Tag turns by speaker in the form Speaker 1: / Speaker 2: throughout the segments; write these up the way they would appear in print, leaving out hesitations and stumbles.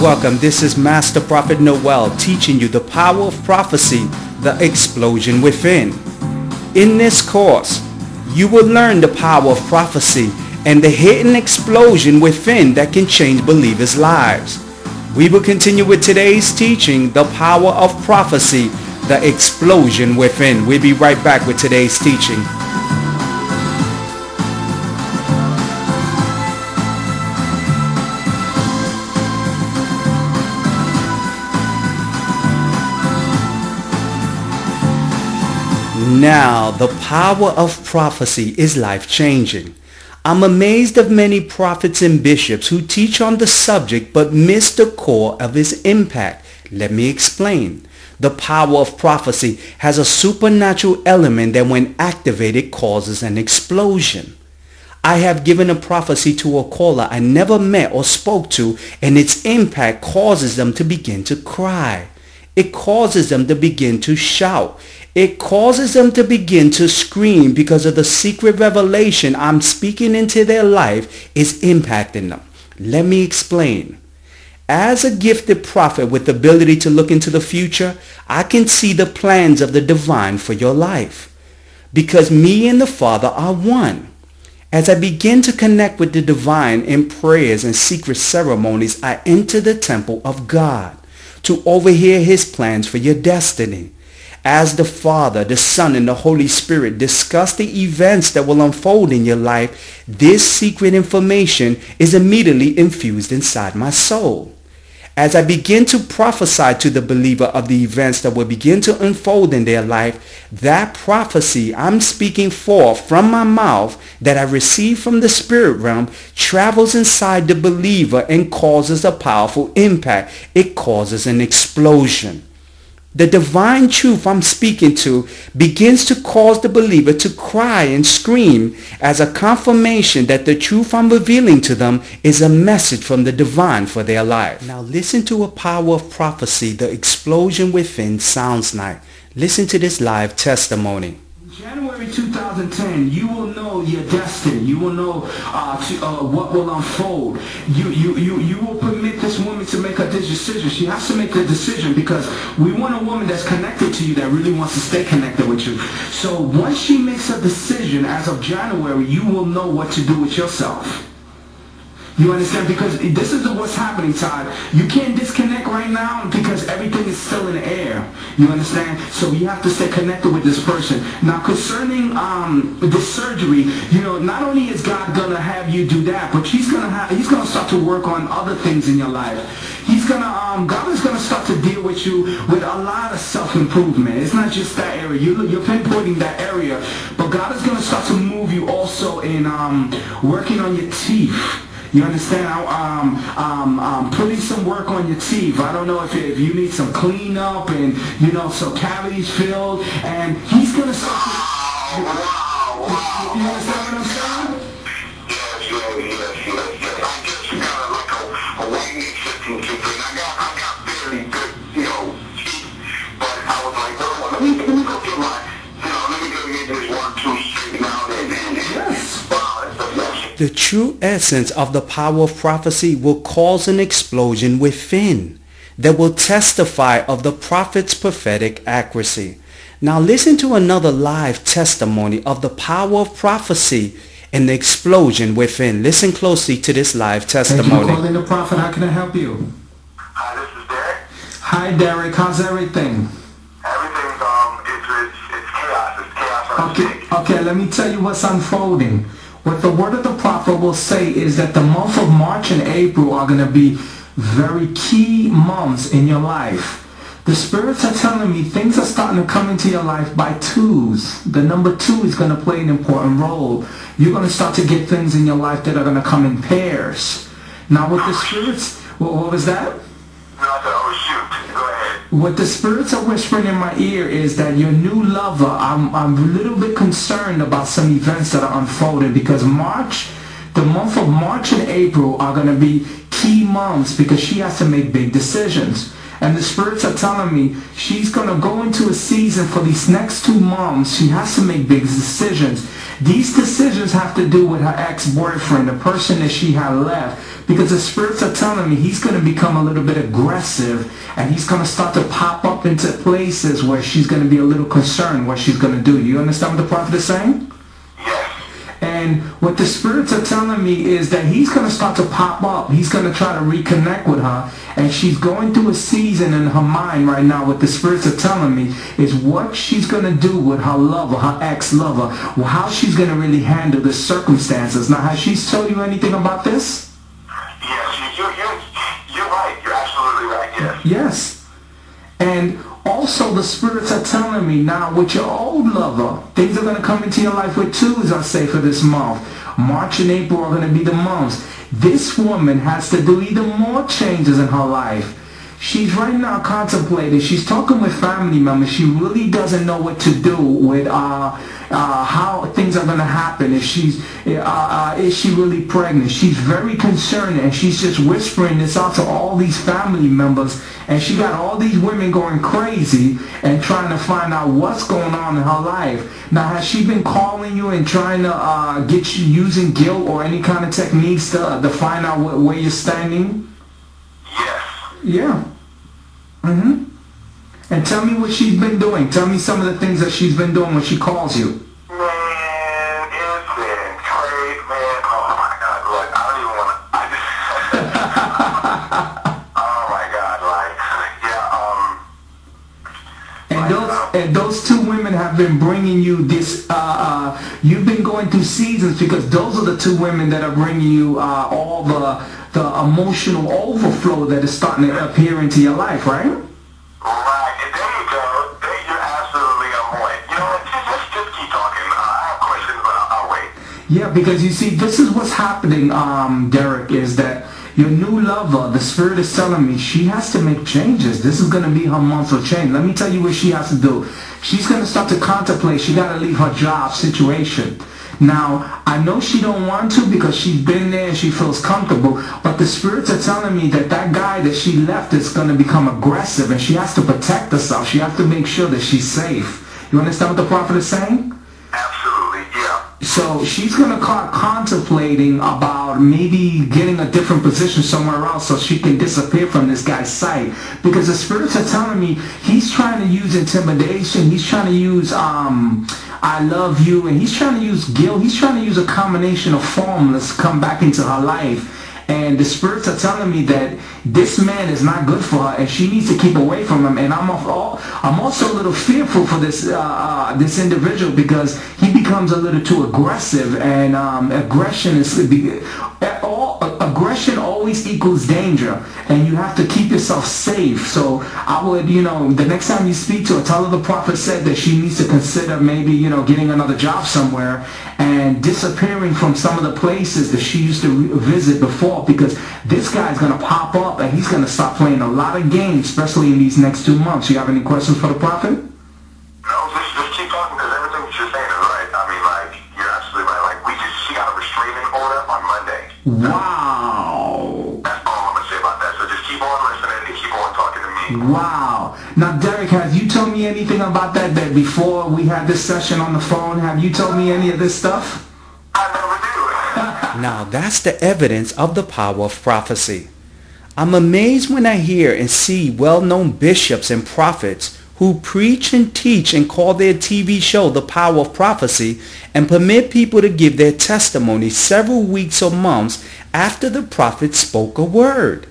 Speaker 1: Welcome, this is Master Prophet Noel teaching you the power of prophecy, the explosion within. In this course, you will learn the power of prophecy and the hidden explosion within that can change believers' lives. We will continue with today's teaching, the power of prophecy, the explosion within. We'll be right back with today's teaching. Now, the power of prophecy is life-changing. I'm amazed of many prophets and bishops who teach on the subject but miss the core of its impact. Let me explain. The power of prophecy has a supernatural element that when activated causes an explosion. I have given a prophecy to a caller I never met or spoke to, and its impact causes them to begin to cry. It causes them to begin to shout. It causes them to begin to scream because of the secret revelation I'm speaking into their life is impacting them. Let me explain. As a gifted prophet with the ability to look into the future, I can see the plans of the divine for your life. Because me and the Father are one. As I begin to connect with the divine in prayers and secret ceremonies, I enter the temple of God to overhear his plans for your destiny. As the Father, the Son, and the Holy Spirit discuss the events that will unfold in your life, this secret information is immediately infused inside my soul. As I begin to prophesy to the believer of the events that will begin to unfold in their life, that prophecy I'm speaking forth from my mouth that I receive from the spirit realm travels inside the believer and causes a powerful impact. It causes an explosion. The divine truth I'm speaking to begins to cause the believer to cry and scream as a confirmation that the truth I'm revealing to them is a message from the divine for their life. Now listen to a power of prophecy the explosion within sounds like. Listen to this live testimony.
Speaker 2: January 2010, you will know your destiny. You will know what will unfold. You will permit this woman to make a decision. She has to make a decision because we want a woman that's connected to you, that really wants to stay connected with you. So once she makes a decision as of January, you will know what to do with yourself. You understand? Because this is what's happening, Todd. You can't disconnect right now because everything is still in the air. You understand? So you have to stay connected with this person. Now, concerning the surgery, you know, not only is God gonna have you do that, but he's gonna start to work on other things in your life. God is gonna start to deal with you with a lot of self-improvement. It's not just that area. You're pinpointing that area, but God is gonna start to move you also in working on your teeth. You understand? Putting some work on your teeth. I don't know if you need some cleanup and, you know, some cavities filled. And he's going to start to... You understand what I'm saying? Yes. I just got like a white 15 teeth. I got very good, you know, teeth. But I was like, well, let me go get let me go get this 1, 2 straightened out and yes.
Speaker 1: The true essence of the power of prophecy will cause an explosion within that will testify of the prophet's prophetic accuracy. Now listen to another live testimony of the power of prophecy and the explosion within. Listen closely to this live testimony.
Speaker 2: Thank you for calling the prophet. How can I help you?
Speaker 3: Hi, this is Derek.
Speaker 2: Hi, Derek. How's everything?
Speaker 3: Everything's it's chaos. It's chaos on the
Speaker 2: Okay, let me tell you what's unfolding. What the word of the prophet will say is that the month of March and April are going to be very key months in your life. The spirits are telling me things are starting to come into your life by twos. The number 2 is going to play an important role. You're going to start to get things in your life that are going to come in pairs. Now with the spirits, what was that? What the spirits are whispering in my ear is that your new lover, I'm a little bit concerned about some events that are unfolding because the month of March and April are going to be key months because she has to make big decisions. And the spirits are telling me she's going to go into a season for these next 2 months. She has to make big decisions. These decisions have to do with her ex-boyfriend, the person that she had left. Because the spirits are telling me he's going to become a little bit aggressive. And he's going to start to pop up into places where she's going to be a little concerned what she's going to do. You understand what the prophet is saying? And what the spirits are telling me is that he's going to start to pop up. He's going to try to reconnect with her. And she's going through a season in her mind right now. What the spirits are telling me is what she's going to do with her lover, her ex-lover. Well, how she's going to really handle the circumstances. Now, has she told you anything about this?
Speaker 3: Yes, you're right. You're absolutely right, yes.
Speaker 2: Yes. And also the spirits are telling me now with your old lover, things are going to come into your life with 2s, I say, for this month. March and April are going to be the months. This woman has to do even more changes in her life. She's right now contemplating. She's talking with family members. She really doesn't know what to do with how things are going to happen. If she's, is she really pregnant? She's very concerned, and she's just whispering this out to all these family members. And she got all these women going crazy and trying to find out what's going on in her life. Now, has she been calling you and trying to get you using guilt or any kind of techniques to find out where you're standing?
Speaker 3: Yes.
Speaker 2: Yeah. And tell me what she's been doing. Tell me some of the things that she's been doing when she calls you.
Speaker 3: Man, it's been crazy, man. Oh my God, look, I don't even want to. Oh my God,
Speaker 2: And those 2 women have been bringing you this. You've been going through seasons because those are the 2 women that are bringing you all the emotional overflow that is starting to appear into your life, right?
Speaker 3: Right, and there you go. You're absolutely on point. You know what, just keep talking. I have questions, but I'll wait.
Speaker 2: Yeah, because you see, this is what's happening, Derek, is that your new lover, the spirit is telling me she has to make changes. This is going to be her month of change. Let me tell you what she has to do. She's going to start to contemplate. She got to leave her job situation. Now, I know she don't want to because she's been there and she feels comfortable, but the spirits are telling me that that guy that she left is going to become aggressive and she has to protect herself. She has to make sure that she's safe. You understand what the prophet is saying?
Speaker 3: Absolutely, yeah.
Speaker 2: So she's going to start contemplating about maybe getting a different position somewhere else so she can disappear from this guy's sight. Because the spirits are telling me he's trying to use intimidation. He's trying to use I love you, and he's trying to use guilt. He's trying to use a combination of formulas to come back into her life. And the spirits are telling me that this man is not good for her, and she needs to keep away from him. And I'm also a little fearful for this this individual because he becomes a little too aggressive, and aggression always equals danger, and you have to keep yourself safe. So I would, the next time you speak to her, tell her the prophet said that she needs to consider maybe, getting another job somewhere and disappearing from some of the places that she used to visit before, because this guy's going to pop up and he's going to start playing a lot of games, especially in these next 2 months. You have any questions for the prophet?
Speaker 3: No, just keep talking because everything that you're saying is right. I mean, you're absolutely right. She got a restraining order on Monday.
Speaker 2: Wow.
Speaker 3: That's all I'm going to say about that. So just keep on listening and keep on talking to me.
Speaker 2: Wow. Now, Derek, have you told me anything about that before we had this session on the phone? Have you told me any of this stuff?
Speaker 3: I never do.
Speaker 1: Now that's the evidence of the power of prophecy. I'm amazed when I hear and see well-known bishops and prophets who preach and teach and call their TV show The Power of Prophecy and permit people to give their testimony several weeks or months after the prophet spoke a word.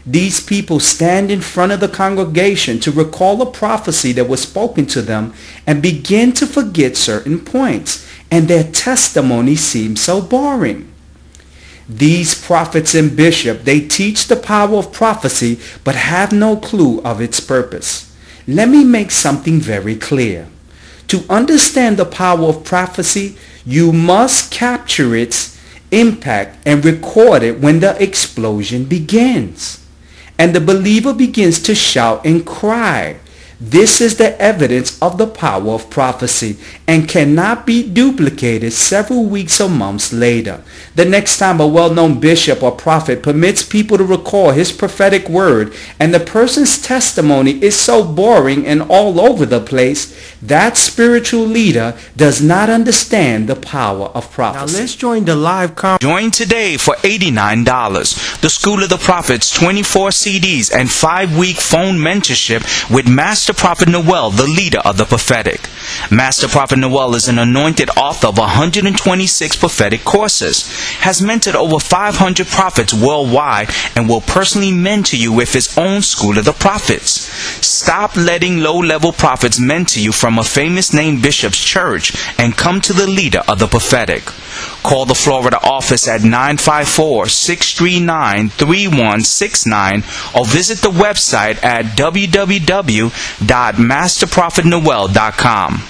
Speaker 1: These people stand in front of the congregation to recall a prophecy that was spoken to them and begin to forget certain points, and their testimony seems so boring. These prophets and bishops, they teach the power of prophecy but have no clue of its purpose. Let me make something very clear. To understand the power of prophecy, you must capture its impact and record it when the explosion begins. And the believer begins to shout and cry. This is the evidence of the power of prophecy and cannot be duplicated several weeks or months later. The next time a well-known bishop or prophet permits people to record his prophetic word and the person's testimony is so boring and all over the place, that spiritual leader does not understand the power of prophecy. Now let's join the live
Speaker 4: Join today for $89. The School of the Prophets 24 CDs and 5-week phone mentorship with Master Prophet Noel, the leader of the prophetic. Master Prophet Noel is an anointed author of 126 prophetic courses, has mentored over 500 prophets worldwide, and will personally mentor you with his own School of the Prophets. Stop letting low-level prophets mentor you from a famous name bishop's church and come to the leader of the prophetic. Call the Florida office at 954-639-3169 or visit the website at www.masterprophetnoel.com.